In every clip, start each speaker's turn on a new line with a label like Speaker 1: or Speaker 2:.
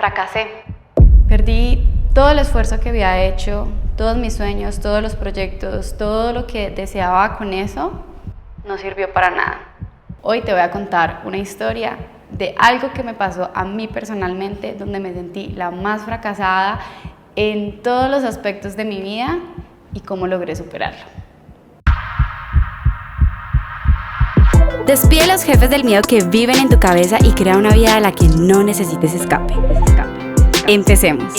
Speaker 1: Fracasé. Perdí todo el esfuerzo que había hecho, todos mis sueños, todos los proyectos, todo lo que deseaba con eso, no sirvió para nada. Hoy te voy a contar una historia de algo que me pasó a mí personalmente, donde me sentí la más fracasada en todos los aspectos de mi vida y cómo logré superarlo.
Speaker 2: Despide a los jefes del miedo que viven en tu cabeza y crea una vida de la que no necesites escape. Empecemos.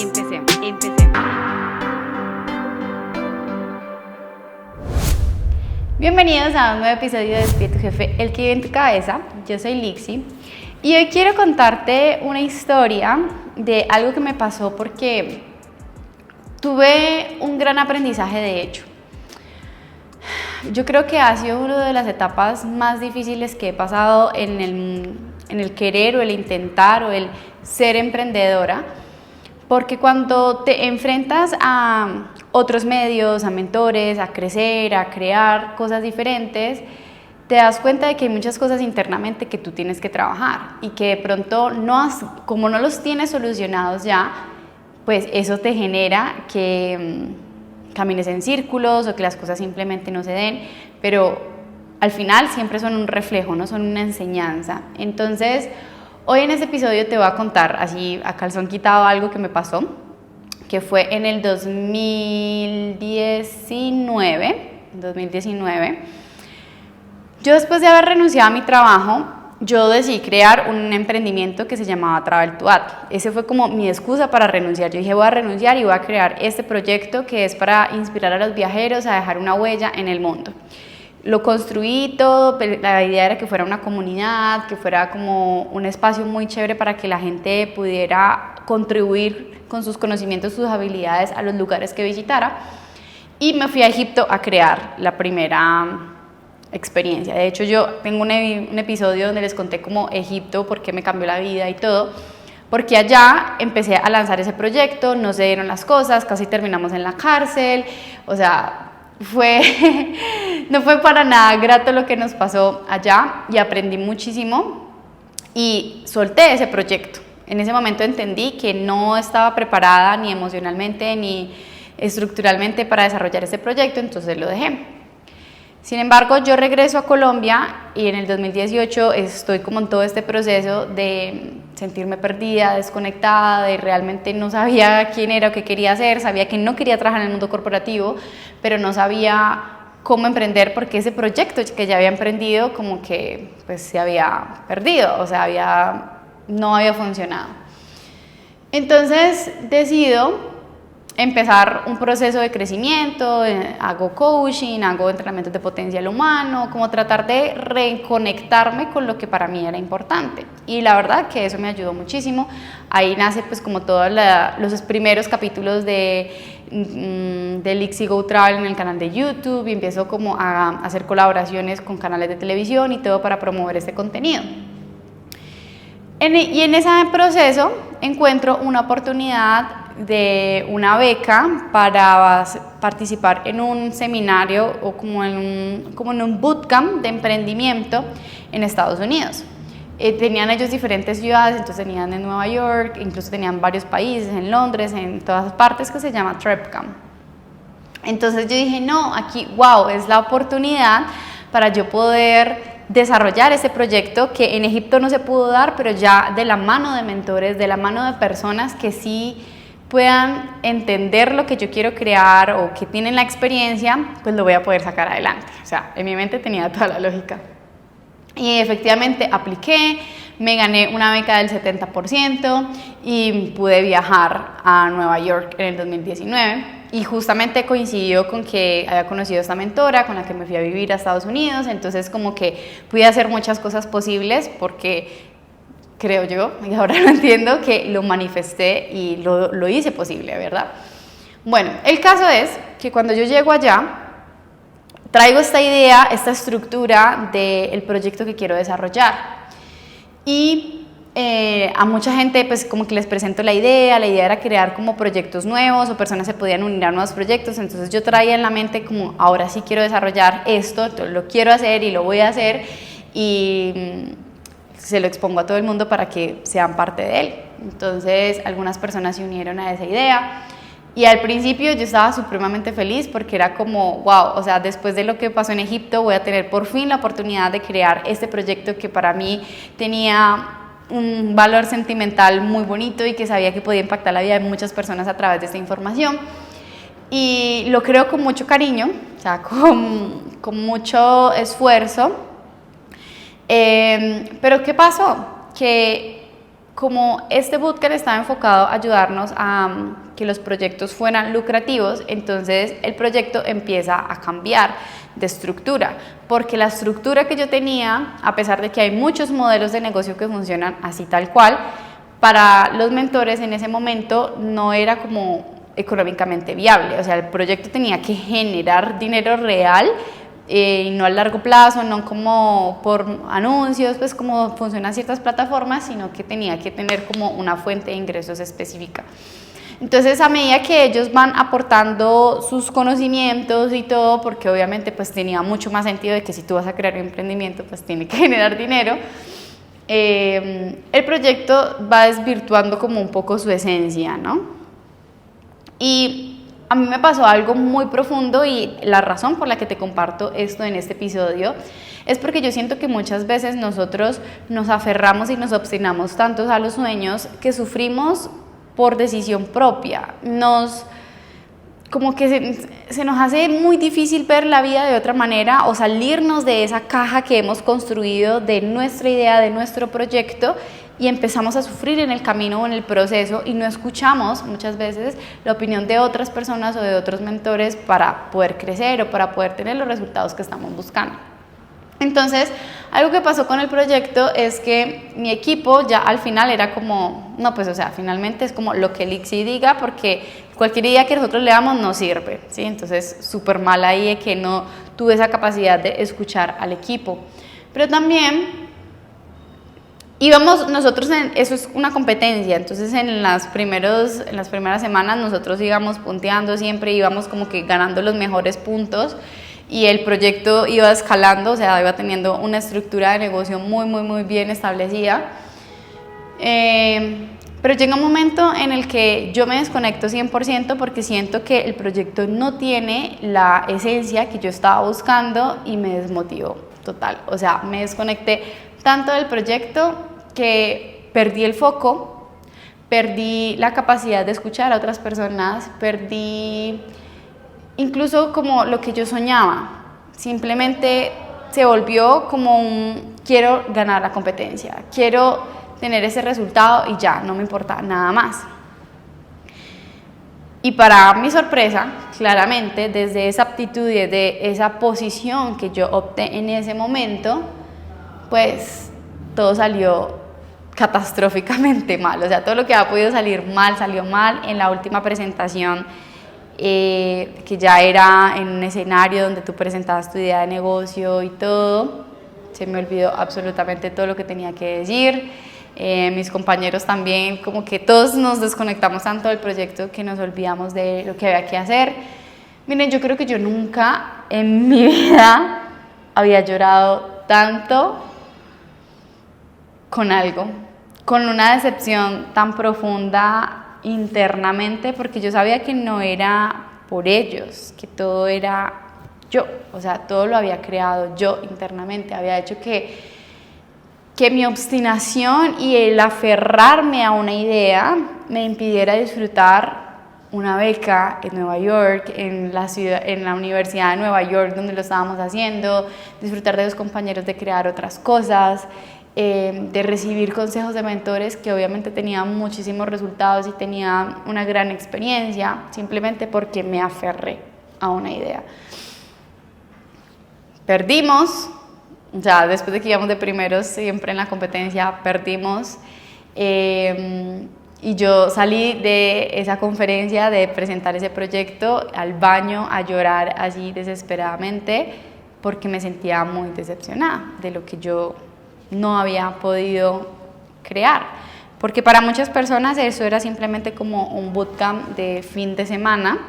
Speaker 1: Bienvenidos a un nuevo episodio de Despide a tu jefe, el que vive en tu cabeza. Yo soy Lixi y hoy quiero contarte una historia de algo que me pasó porque tuve un gran aprendizaje de hecho. Yo creo que ha sido una de las etapas más difíciles que he pasado en el querer o el intentar o el ser emprendedora, porque cuando te enfrentas a otros medios, a mentores, a crecer, a crear cosas diferentes, te das cuenta de que hay muchas cosas internamente que tú tienes que trabajar y que de pronto como no los tienes solucionados ya, pues eso te genera que camines en círculos o que las cosas simplemente no se den, pero al final siempre son un reflejo, no son una enseñanza. Entonces, hoy en este episodio te voy a contar, así a calzón quitado, algo que me pasó, que fue en el 2019. Yo, después de haber renunciado a mi trabajo, yo decidí crear un emprendimiento que se llamaba Travel to Add. Ese fue como mi excusa para renunciar. Yo dije, voy a renunciar y voy a crear este proyecto que es para inspirar a los viajeros a dejar una huella en el mundo. Lo construí todo, la idea era que fuera una comunidad, que fuera como un espacio muy chévere para que la gente pudiera contribuir con sus conocimientos, sus habilidades a los lugares que visitara. Y me fui a Egipto a crear la primera experiencia. De hecho, yo tengo un episodio donde les conté como Egipto, por qué me cambió la vida y todo, porque allá empecé a lanzar ese proyecto, no se dieron las cosas, casi terminamos en la cárcel, o sea, no fue para nada grato lo que nos pasó allá y aprendí muchísimo y solté ese proyecto. En ese momento entendí que no estaba preparada ni emocionalmente ni estructuralmente para desarrollar ese proyecto, entonces lo dejé. Sin embargo, yo regreso a Colombia y en el 2018 estoy como en todo este proceso de sentirme perdida, desconectada, de realmente no sabía quién era o qué quería hacer, sabía que no quería trabajar en el mundo corporativo, pero no sabía cómo emprender porque ese proyecto que ya había emprendido como que pues se había perdido, o sea, no había funcionado. Entonces decido empezar un proceso de crecimiento, hago coaching, hago entrenamientos de potencial humano, como tratar de reconectarme con lo que para mí era importante. Y la verdad que eso me ayudó muchísimo. Ahí nace pues como todos los primeros capítulos de Lixi Go Travel en el canal de YouTube y empiezo como a hacer colaboraciones con canales de televisión y todo para promover este contenido. Y en ese proceso encuentro una oportunidad de una beca para participar en un seminario o como en un bootcamp de emprendimiento en Estados Unidos. Tenían ellos diferentes ciudades, entonces tenían en Nueva York, incluso tenían varios países, en Londres, en todas partes, que se llama TrepCamp. Entonces yo dije, no, aquí, wow, es la oportunidad para yo poder desarrollar ese proyecto que en Egipto no se pudo dar, pero ya de la mano de mentores, de la mano de personas que sí puedan entender lo que yo quiero crear o que tienen la experiencia, pues lo voy a poder sacar adelante. O sea, en mi mente tenía toda la lógica. Y efectivamente apliqué, me gané una beca del 70% y pude viajar a Nueva York en el 2019. Y justamente coincidió con que había conocido a esta mentora con la que me fui a vivir a Estados Unidos, entonces como que pude hacer muchas cosas posibles porque creo yo, y ahora lo entiendo, que lo manifesté y lo hice posible, ¿verdad? Bueno, el caso es que cuando yo llego allá, traigo esta idea, esta estructura del proyecto que quiero desarrollar y a mucha gente pues como que les presento la idea era crear como proyectos nuevos o personas se podían unir a nuevos proyectos, entonces yo traía en la mente como ahora sí quiero desarrollar esto, entonces lo quiero hacer y lo voy a hacer y se lo expongo a todo el mundo para que sean parte de él. Entonces algunas personas se unieron a esa idea y al principio yo estaba supremamente feliz porque era como, wow, o sea, después de lo que pasó en Egipto voy a tener por fin la oportunidad de crear este proyecto que para mí tenía un valor sentimental muy bonito y que sabía que podía impactar la vida de muchas personas a través de esta información. Y lo creo con mucho cariño, o sea, con mucho esfuerzo. Pero ¿qué pasó? Que como este bootcamp estaba enfocado a ayudarnos a que los proyectos fueran lucrativos, entonces el proyecto empieza a cambiar de estructura, porque la estructura que yo tenía, a pesar de que hay muchos modelos de negocio que funcionan así tal cual, para los mentores en ese momento no era como económicamente viable, o sea, el proyecto tenía que generar dinero real y no a largo plazo, no como por anuncios, pues como funcionan ciertas plataformas, sino que tenía que tener como una fuente de ingresos específica. Entonces, a medida que ellos van aportando sus conocimientos y todo, porque obviamente pues tenía mucho más sentido de que si tú vas a crear un emprendimiento, pues tiene que generar dinero, el proyecto va desvirtuando como un poco su esencia, ¿no? Y a mí me pasó algo muy profundo y la razón por la que te comparto esto en este episodio es porque yo siento que muchas veces nosotros nos aferramos y nos obstinamos tanto a los sueños que sufrimos por decisión propia. Como que se nos hace muy difícil ver la vida de otra manera o salirnos de esa caja que hemos construido de nuestra idea, de nuestro proyecto, y empezamos a sufrir en el camino o en el proceso y no escuchamos muchas veces la opinión de otras personas o de otros mentores para poder crecer o para poder tener los resultados que estamos buscando. Entonces, algo que pasó con el proyecto es que mi equipo ya al final era como, no, pues o sea, finalmente es como lo que Lixi diga, porque cualquier idea que nosotros le damos no sirve, ¿sí? Entonces, súper mal ahí de que no tuve esa capacidad de escuchar al equipo. Pero también íbamos nosotros, eso es una competencia, entonces en las primeras semanas nosotros íbamos punteando siempre, íbamos como que ganando los mejores puntos, y el proyecto iba escalando, o sea, iba teniendo una estructura de negocio muy bien establecida. Pero llega un momento en el que yo me desconecto 100% porque siento que el proyecto no tiene la esencia que yo estaba buscando y me desmotivó total. O sea, me desconecté tanto del proyecto que perdí el foco, perdí la capacidad de escuchar a otras personas, perdí incluso como lo que yo soñaba. Simplemente se volvió como quiero ganar la competencia, quiero tener ese resultado y ya, no me importa nada más. Y para mi sorpresa, claramente, desde esa aptitud y de esa posición que yo opté en ese momento, pues todo salió catastróficamente mal. O sea, todo lo que había podido salir mal, salió mal. En la última presentación, que ya era en un escenario donde tú presentabas tu idea de negocio y todo, se me olvidó absolutamente todo lo que tenía que decir. Mis compañeros también, como que todos nos desconectamos tanto del proyecto que nos olvidamos de lo que había que hacer. Miren, yo creo que yo nunca en mi vida había llorado tanto con algo, con una decepción tan profunda internamente, porque yo sabía que no era por ellos, que todo era yo, o sea, todo lo había creado yo internamente, había hecho que mi obstinación y el aferrarme a una idea me impidiera disfrutar una beca en Nueva York, en la Universidad de Nueva York donde lo estábamos haciendo, disfrutar de los compañeros, de crear otras cosas, de recibir consejos de mentores que obviamente tenían muchísimos resultados y tenía una gran experiencia, simplemente porque me aferré a una idea. Perdimos. O sea, después de que íbamos de primeros siempre en la competencia, perdimos. Y yo salí de esa conferencia, de presentar ese proyecto, al baño a llorar así desesperadamente, porque me sentía muy decepcionada de lo que yo no había podido crear. Porque para muchas personas eso era simplemente como un bootcamp de fin de semana.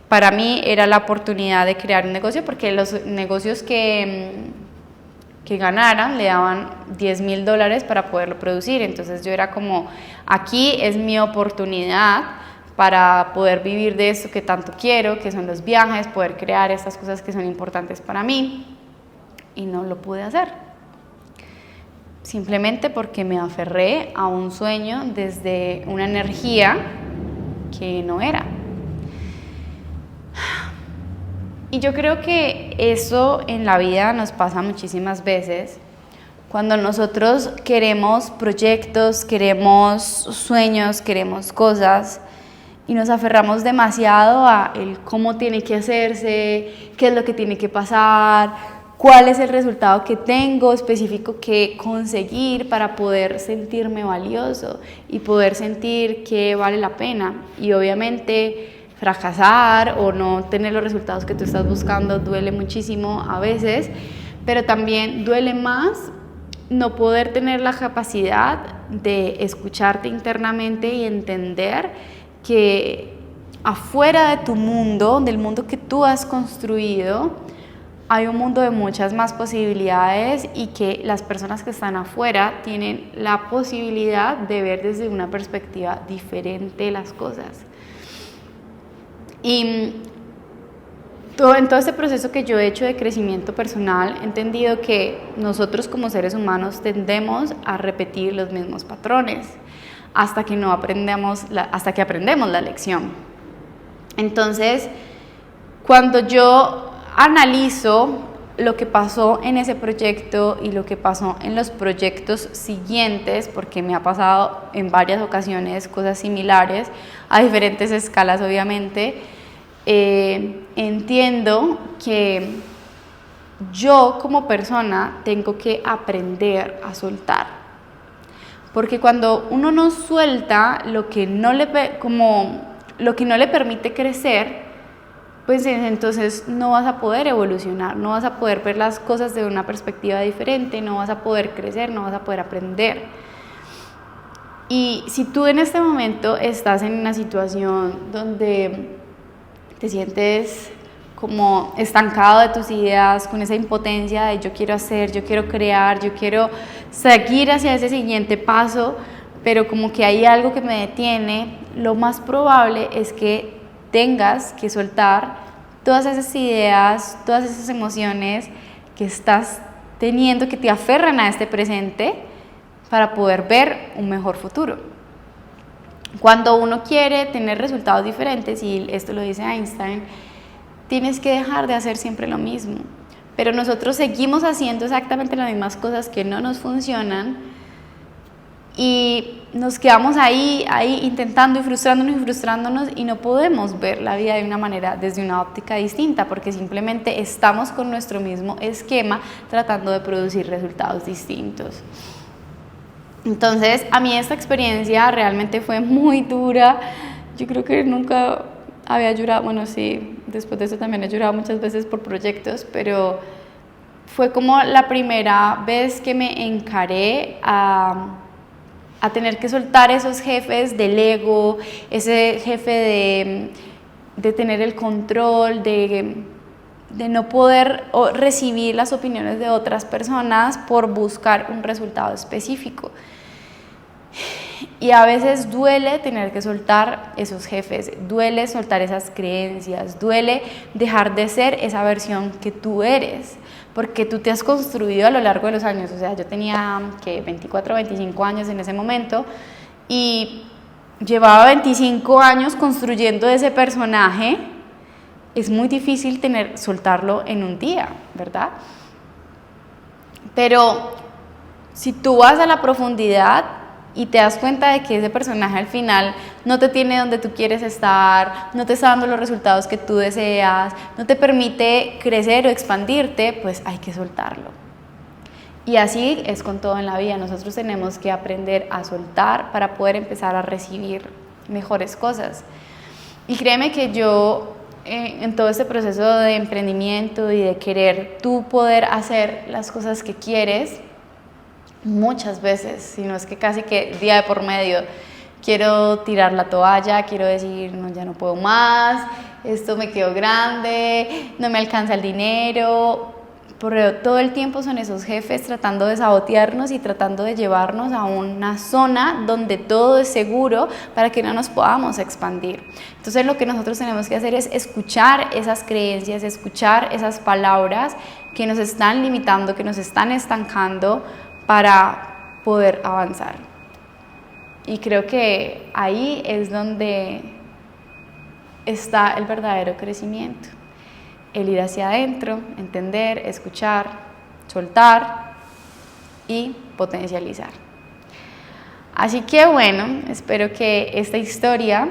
Speaker 1: Para mí era la oportunidad de crear un negocio, porque los negocios que que ganaran le daban $10,000 para poderlo producir. Entonces yo era como, aquí es mi oportunidad para poder vivir de esto que tanto quiero, que son los viajes, poder crear estas cosas que son importantes para mí, y no lo pude hacer. Simplemente porque me aferré a un sueño desde una energía que no era. Y yo creo que eso en la vida nos pasa muchísimas veces. Cuando nosotros queremos proyectos, queremos sueños, queremos cosas y nos aferramos demasiado a el cómo tiene que hacerse, qué es lo que tiene que pasar, cuál es el resultado que tengo específico que conseguir para poder sentirme valioso y poder sentir que vale la pena. Y obviamente fracasar o no tener los resultados que tú estás buscando duele muchísimo a veces, pero también duele más no poder tener la capacidad de escucharte internamente y entender que afuera de tu mundo, del mundo que tú has construido, hay un mundo de muchas más posibilidades y que las personas que están afuera tienen la posibilidad de ver desde una perspectiva diferente las cosas. Y en todo este proceso que yo he hecho de crecimiento personal, he entendido que nosotros como seres humanos tendemos a repetir los mismos patrones hasta que aprendemos la lección. Entonces, cuando yo analizo lo que pasó en ese proyecto y lo que pasó en los proyectos siguientes, porque me ha pasado en varias ocasiones cosas similares, a diferentes escalas obviamente, entiendo que yo como persona tengo que aprender a soltar, porque cuando uno no suelta lo que no le permite crecer, pues entonces no vas a poder evolucionar, no vas a poder ver las cosas de una perspectiva diferente, no vas a poder crecer, no vas a poder aprender. Y si tú en este momento estás en una situación donde te sientes como estancado de tus ideas, con esa impotencia de yo quiero hacer, yo quiero crear, yo quiero seguir hacia ese siguiente paso, pero como que hay algo que me detiene, lo más probable es que tengas que soltar todas esas ideas, todas esas emociones que estás teniendo, que te aferran a este presente para poder ver un mejor futuro. Cuando uno quiere tener resultados diferentes, y esto lo dice Einstein, tienes que dejar de hacer siempre lo mismo. Pero nosotros seguimos haciendo exactamente las mismas cosas que no nos funcionan y nos quedamos ahí intentando y frustrándonos y no podemos ver la vida de una manera, desde una óptica distinta, porque simplemente estamos con nuestro mismo esquema tratando de producir resultados distintos. Entonces, a mí esta experiencia realmente fue muy dura. Yo creo que nunca había llorado, bueno, sí, después de eso también he llorado muchas veces por proyectos, pero fue como la primera vez que me encaré a tener que soltar esos jefes del ego, ese jefe de tener el control, de no poder recibir las opiniones de otras personas por buscar un resultado específico. Y a veces duele tener que soltar esos jefes, duele soltar esas creencias, duele dejar de ser esa versión que tú eres, porque tú te has construido a lo largo de los años. O sea, yo tenía 24, 25 años en ese momento y llevaba 25 años construyendo ese personaje. Es muy difícil soltarlo en un día, ¿verdad? Pero si tú vas a la profundidad y te das cuenta de que ese personaje al final no te tiene donde tú quieres estar, no te está dando los resultados que tú deseas, no te permite crecer o expandirte, pues hay que soltarlo. Y así es con todo en la vida. Nosotros tenemos que aprender a soltar para poder empezar a recibir mejores cosas. Y créeme que yo, en todo este proceso de emprendimiento y de querer tú poder hacer las cosas que quieres, muchas veces, si no es que casi que día de por medio, quiero tirar la toalla, quiero decir, no, ya no puedo más, esto me quedó grande, no me alcanza el dinero, todo el tiempo son esos jefes tratando de sabotearnos y tratando de llevarnos a una zona donde todo es seguro para que no nos podamos expandir. Entonces lo que nosotros tenemos que hacer es escuchar esas creencias, escuchar esas palabras que nos están limitando, que nos están estancando para poder avanzar. Y creo que ahí es donde está el verdadero crecimiento. El ir hacia adentro, entender, escuchar, soltar y potencializar. Así que bueno, espero que esta historia,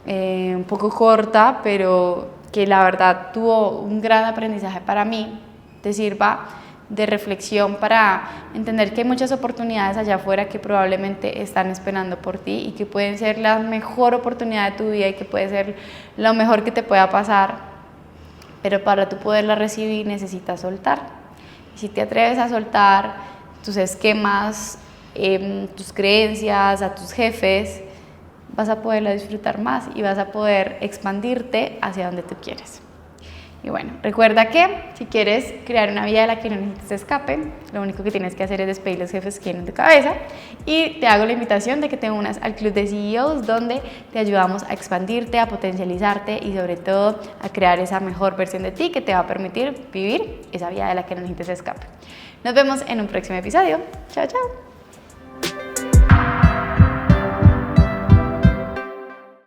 Speaker 1: un poco corta, pero que la verdad tuvo un gran aprendizaje para mí, te sirva de reflexión para entender que hay muchas oportunidades allá afuera que probablemente están esperando por ti y que pueden ser la mejor oportunidad de tu vida y que puede ser lo mejor que te pueda pasar. Pero para tú poderla recibir necesitas soltar. Y si te atreves a soltar tus esquemas, tus creencias, a tus jefes, vas a poderla disfrutar más y vas a poder expandirte hacia donde tú quieres. Y bueno, recuerda que si quieres crear una vida de la que no necesites escape, lo único que tienes que hacer es despedir los jefes que tienen en tu cabeza, y te hago la invitación de que te unas al Club de CEOs, donde te ayudamos a expandirte, a potencializarte y sobre todo a crear esa mejor versión de ti que te va a permitir vivir esa vida de la que no necesites escape. Nos vemos en un próximo episodio. Chao, chao.